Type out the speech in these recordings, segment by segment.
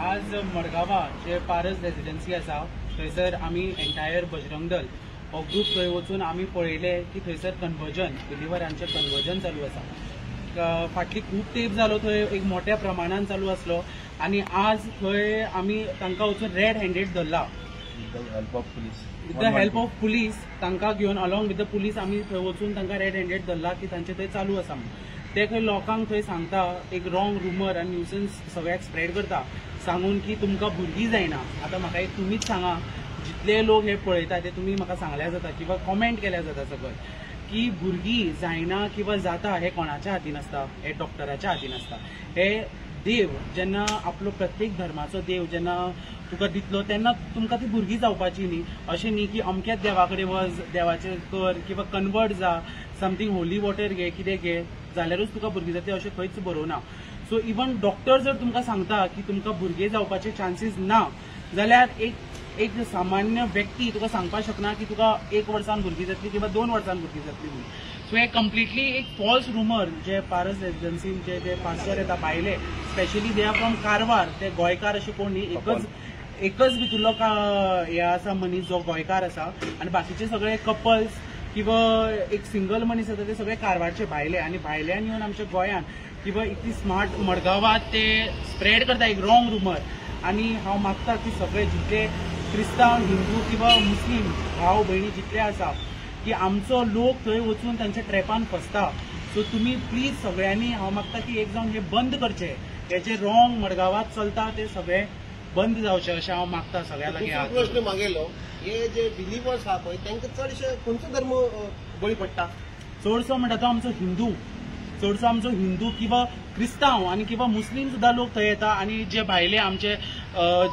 आज मडगांवां जे पारस रेजिडेन्सी आसा थंयसर आमी एंटायर बजरंग दल हो ग्रूप थंय वचून आमी पळयले की थंयसर कन्वर्जन बिलिव्हरांचें कन्वर्जन चालू आसा. फाटली खूब तेंप जालो थंय एक मोठ्या प्रमाणान चालू आसलो आनी आज थंय आमी तांकां वचून रेड हँडेड धरला. With the help of police तांकां घेवन अलॉंग विथ द पुलीस आमी थंय वचून तांकां रेड हँडेड धरला की तांचे थंय चालू आसा म्हणून. ते खंय लोकांक थंय सांगता एक रॉंग रुमर आनी न्यूसन्स सगळ्याक स्प्रेड करता सांगून की तुमकां भुरगीं जायना. आतां म्हाका एक तुमीच सांगा, जितले लोक हे पळयता ते तुमी म्हाका सांगल्या जाता किंवा कॉमेंट केल्या जाता सकयल की भुरगीं जायना किंवा जाता हे कोणाच्या हातीन आसता? हे डॉक्टराच्या हातीन आसता. हे देव जेन्ना आपलो प्रत्येक धर्माचो देव जेन्ना तुका दितलो तेन्ना तुमकां ती भुरगीं जावपाची न्ही. अशें न्ही की अमक्याच देवा कडेन वच, देवाचें कर किंवा कन्वर्ट जा, समथींग होली वॉटर घे, कितें घे जाल्यारूच तुका भुरगीं जाता अशें खंयच बरोवना. सो इवन डॉक्टर जर तुमकां सांगता की तुमकां भुरगे जावपाचे चान्सीस ना जाल्यार एक सामान्य व्यक्ती तुका सांगपाक शकना की तुका 1 वर्सान भुरगीं जातली किंवा 2 वर्सान भुरगीं जातली म्हणून. सो हे कंप्लिटली एक फॉल्स रुमर जे पारस रेजिडेन्सीचे जे पास्टर येता भायले specially they are from Karwar, ते गोंयकार अशे कोण न्ही, एकच भितरलो हे आसा मनीस जो गोंयकार आसा आनी बाकीचे सगळे कपल्स किंवा एक सिंगल मनीस आसा ते सगळे कारवारचे भायले आनी भायल्यान येवन आमच्या गोंयान किंवा इतली स्मार्ट मडगांवांत ते स्प्रेड करता एक रॉंग रुमर. आनी हांव मागता की सगळे जितले क्रिस्तांव, हिंदू किंवा मुस्लीम भाव भयणी जितले आसा की आमचो लोक थंय वचून तांच्या ट्रॅपान फसता. सो तुमी प्लीज सगळ्यांनी हांव मागता की एक जावन हे बंद करचे. हे जे रॉंग मडगांवांत चलता ते सगळे बंद जावचे अशें हांव मागता सगळ्या लागीं. प्रश्न मागेलो, हे जे बिलिवर्स आहा पळय तांकां चडशे खंयचो धर्म बळी पडटा? चडसो म्हणटा तो आमचो हिंदू किंवा क्रिस्तांव आनी किंवा मुस्लीम सुद्दां लोक थंय येता आनी जे भायले आमचे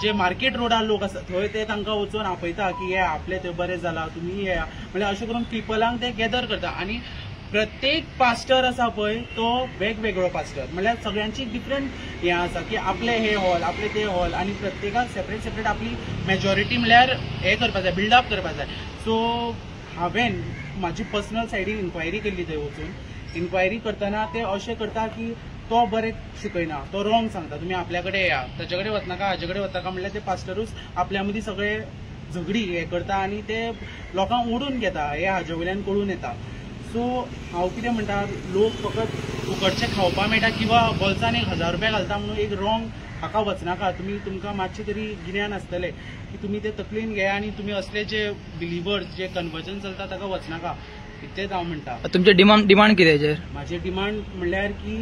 जे मार्केट रोडार लोक आसा थंय ते तांकां वचून आपयता की हे आपले थंय बरें जाला तुमी येया म्हणल्यार अशें करून पिपलांक ते गॅदर करता. आनी प्रत्येक पास्टर आसा पळय तो वेगवेगळो पास्टर म्हणल्यार सगळ्यांची डिफरंट हें आसा की आपले हे हॉल आपले ते हॉल आनी प्रत्येकाक सेपरेट आपली मेजॉरिटी म्हणल्यार हे करपाक जाय, बिल्डअप करपाक जाय. सो हांवें म्हाजी पर्सनल सायडीन इन्क्वायरी केल्ली थंय वचून. इन्क्वायरी करतना ते अशें करता की तो बरें शिकयना, तो रॉंग सांगता, तुमी आपल्या कडेन येया, ताचे कडेन वचनाका, हाजे कडेन वचनाका म्हणल्यार ते पास्टरूच आपल्या मदीं सगळे झगडी हे करता आनी ते लोकांक ओडून घेता. हे हाजे वयल्यान कळून येता. सो हांव कितें म्हणटा, लोक फकत फुकटचें खावपाक मेळटा किंवा बोल्सान 1000 रुपया घालता म्हणून एक रॉंग हाका वचनाका. तुमकां मातशें तरी गिन्यान आसतलें की तुमी ते तकलेन घेया आनी तुमी असले जे बिलिवर्स जे कन्वर्जन चलता ताका वचनाका. इतलेंच हांव म्हणटा. तुमचे डिमांड कितें हेजेर? म्हाजें डिमांड म्हणल्यार की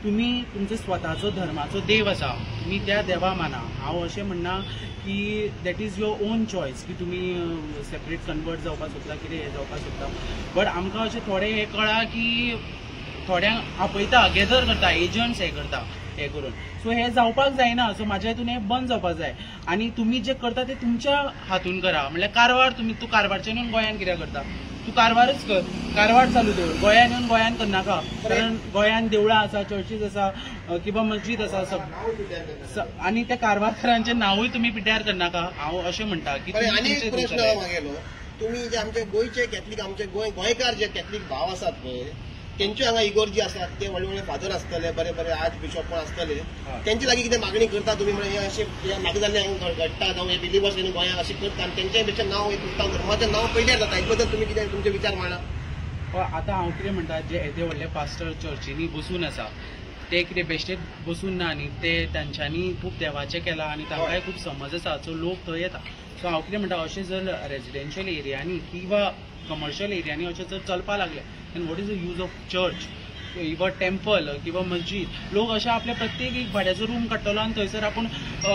तुमी तुमचो स्वताचो धर्माचो देव आसा तुमी त्या देवा माना. हांव अशें म्हणना की that is your on choice की तुमी सेपरेट कन्वर्ट जावपाक सोदता कितें हें जावपाक सोदता. बट आमकां अशें थोडें हें कळ्ळां की थोड्यांक आपयता, गॅदर करता, एजंट्स हे करता हे करून. सो हे जावपाक जायना. सो म्हाज्या हितून हें बंद जावपाक जाय. आनी तुमी जे करता ते तुमच्या हातून करा. म्हणल्यार कारवार तूं कारवारच्यान येवन गोंयान कित्याक करता? तूं कारवारच कर, कारवार चालू दवर. गोंयान येवन गोंयान करनाका. कारण गोंयान देवळां आसा, चर्चीस आसा किंवा मस्जीद आसा आनी त्या कारवारकारांचें नांवूय तुमी पिड्ड्यार करनाका. हांव अशें म्हणटा की प्रश्न मागेलो, तुमी जे आमचे गोंयचे कॅथलीक आमचे गोंयकार जे कॅथलीक भाव आसात पळय तेंच्यो हांगा इगोर जी आसात ते व्हडले व्हडले फादर आसतले, बरे बरे आर्च बिशॉप पण आसतले, तेंचे लागीं कितें मागणी करता तुमी? म्हणजे अशें म्हाका जाल्ले घडटा जावं हे बिलिवर्स येवन गोंयांत अशें करता आनी तेंच्या पेक्षा नांव एक क्रिस्तांव धर्माचें नांव पयल्यार जाता. हेजे बद्दल तुमी कितें तुमचे विचार मांडा? आतां हांव कितें म्हणटा, जे येदे व्हडले पास्टर चर्चीनी बसून आसा ते कितें बेश्टेच बसून ना न्ही, ते तांच्यांनी खूब देवाचें केलां आनी तांकांय खूब समज आसा. सो लोक थंय येता. सो हांव कितें म्हणटा, अशें जर रेजिडेन्शियल एरियांनी किंवा कमर्शियल एरियांनी अशें जर चलपाक लागले then what is the use of church किंवा टेम्पल किंवा मस्जीद? लोक अशें आपले प्रत्येक एक भाड्याचो रूम काडटलो आनी थंयसर आपूण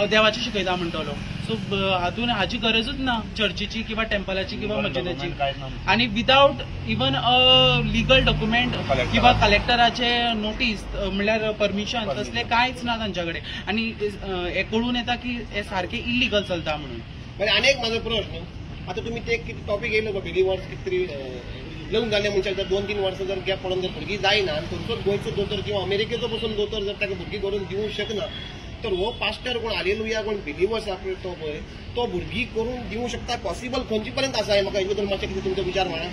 देवाचें शिकयता म्हणटलो. सो हातून हाची गरजूच ना चर्चीची किंवा टेम्पलाची किंवा मस्जिदाची. आनी विदाउट इवन लिगल डॉक्युमेंट किंवा कलेक्टराचे नोटीस म्हणल्यार परमिशन तसले कांयच ना तांच्या कडेन. आनी हे कळून येता की हे सारकें इल्लिगल चलता म्हणून. आनी म्हाजो प्रश्न, आतां तुमी ते टॉपीक येयलो गो बिलिवर्स कितें तरी लग्न जाल्ल्या मनशाक जर 2-3 वर्सां जर गॅप पडून जर भुरगीं जायना आनी थंयचोच गोंयचो दोतोर किंवा अमेरिकेचो पसून दोतोर जर ताका भुरगीं करून दिवंक शकना तर हो पास्टर कोण हालेलुया कोण बिलिवर्स आसा तो पळय तो भुरगीं करून दिवंक शकता? पॉसिबल खंयचे पर्यंत आसा? म्हाका हेजे बद्दल मातशें कितें तुमचो विचार मांडा.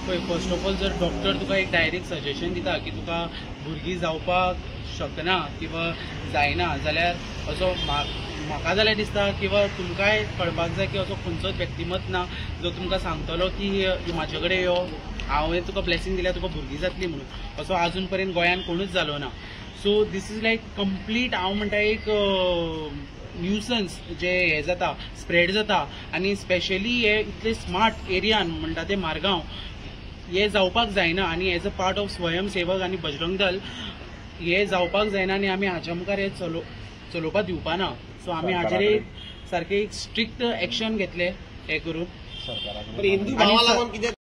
पळय फर्स्ट ऑफ ऑल जर डॉक्टर तुका एक डायरेक्ट सजेशन दिता की तुका भुरगीं जावपाक शकना किंवा जायना जाल्यार असो म्हाका जाल्यार दिसता किंवा तुमकांय कळपाक जाय की असो खंयचोच व्यक्तिमत ना जो तुमकां सांगतलो की म्हाजे कडेन यो हांवें तुका ब्लेसिंग दिल्यार तुका भुरगीं जातली म्हणून असो आजून पर्यंत गोंयान कोणूच जालो ना. So this is like complete हांव म्हणटा एक न्यूसन्स जे हे जाता स्प्रेड जाता आनी स्पेशली हे इतले स्मार्ट एरियान म्हणटा ते मारगांव हे जावपाक जायना आनी एज अ पार्ट ऑफ स्वयंसेवक आनी बजरंग दल हे जावपाक जायना आनी आमी हाच्या मुखार हे चलोवपाक दिवपाना. सो आमी हाचेर एक सारखे एक स्ट्रिक्ट एक्शन घेतले हे करून. हिंदू भावा लागून कितें